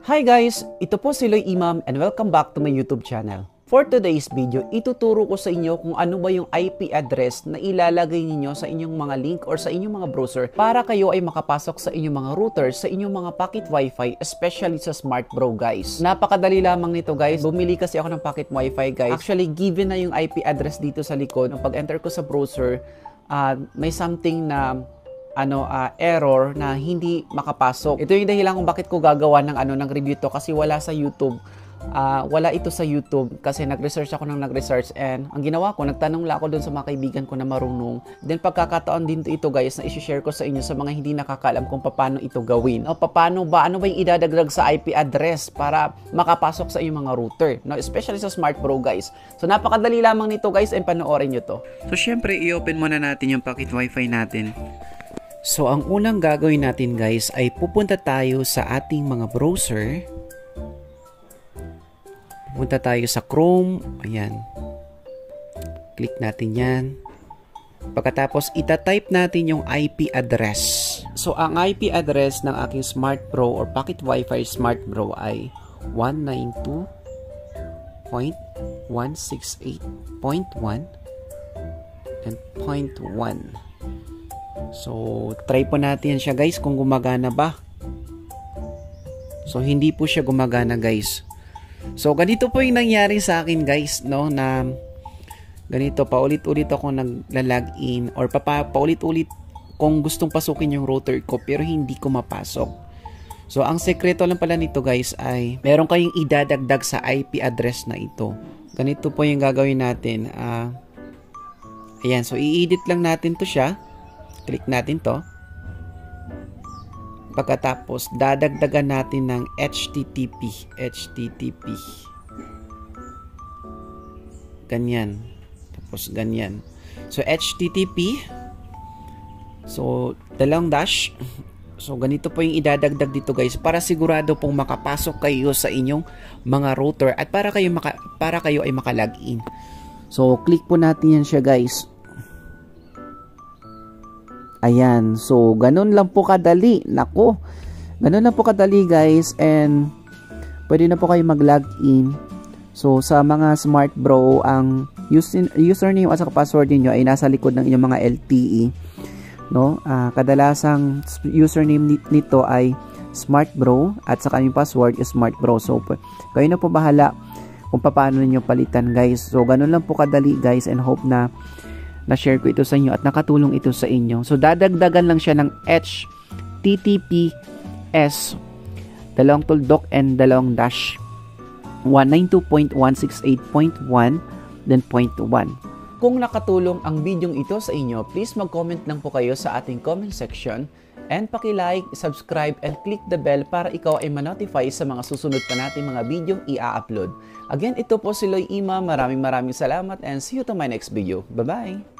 Hi guys! Ito po si Loy Imam and welcome back to my YouTube channel. For today's video, ituturo ko sa inyo kung ano ba yung IP address na ilalagay ninyo sa inyong mga link or sa inyong mga browser para kayo ay makapasok sa inyong mga routers, sa inyong mga pocket wifi, especially sa Smart Bro guys. Napakadali lamang nito guys. Bumili kasi ako ng pocket wifi guys. Actually, given na yung IP address dito sa likod. Pag enter ko sa browser, may something na error na hindi makapasok. Ito yung dahilan kung bakit ko gagawa ng review to kasi wala sa YouTube. Wala ito sa YouTube kasi nag-research ako and ang ginawa ko, nagtanong lang ako dun sa mga kaibigan ko na marunong. Then pagkakataon din ito guys na i-share ko sa inyo sa mga hindi nakakaalam kung paano ito gawin. Ano ba yung idadagdag sa IP address para makapasok sa inyong mga router, especially sa Smart Bro guys. So napakadali lamang nito guys and panoorin nyo to. So syempre i-open muna natin yung pocket wifi natin. So ang unang gagawin natin guys ay pupunta tayo sa ating mga browser. Punta tayo sa Chrome, ayan. Click natin yan. Pagkatapos, itatype natin yung IP address. So, ang IP address ng aking Smart Bro or Pocket Wi-Fi Smart Bro ay 192.168.1 and 0.1. So, try po natin siya guys kung gumagana ba. So, hindi po siya gumagana guys. So, ganito po yung nangyari sa akin guys, na ganito, paulit-ulit ako nagla-login or paulit-ulit kung gustong pasukin yung router ko pero hindi ko mapasok. So, ang sekreto lang pala nito guys ay meron kayong idadagdag sa IP address na ito. Ganito po yung gagawin natin. Ayan, so i-edit lang natin to siya. Click natin to. Pagkatapos, dadagdagan natin ng HTTP. Ganyan. Tapos, ganyan. So, HTTP. So, dalawang dash. So, ganito po yung idadagdag dito guys para sigurado pong makapasok kayo sa inyong mga router at para kayo ay makalagin. So, click po natin yan siya guys. Ayan, so ganun lang po kadali. Nako, ganun lang po kadali guys and pwede na po kayo mag-login. So sa mga Smart Bro, ang username at password niyo ay nasa likod ng inyong mga LTE. Kadalasang username nito ay Smart Bro at sa kanyang password is Smart Bro. So kayo na po bahala kung paano niyo palitan guys. So ganun lang po kadali guys and hope na na-share ko ito sa inyo at nakatulong ito sa inyo. So, dadagdagan lang siya ng HTTPS, dalawang tuldok and dalawang dash, 192.168.1, then 0.1. Kung nakatulong ang bidyong ito sa inyo, please mag-comment lang po kayo sa ating comment section and paki-like, subscribe, and click the bell para ikaw ay ma-notify sa mga susunod pa nating mga bidyong i-upload. Again, ito po si Loy Imam. Maraming salamat and see you to my next video. Bye-bye!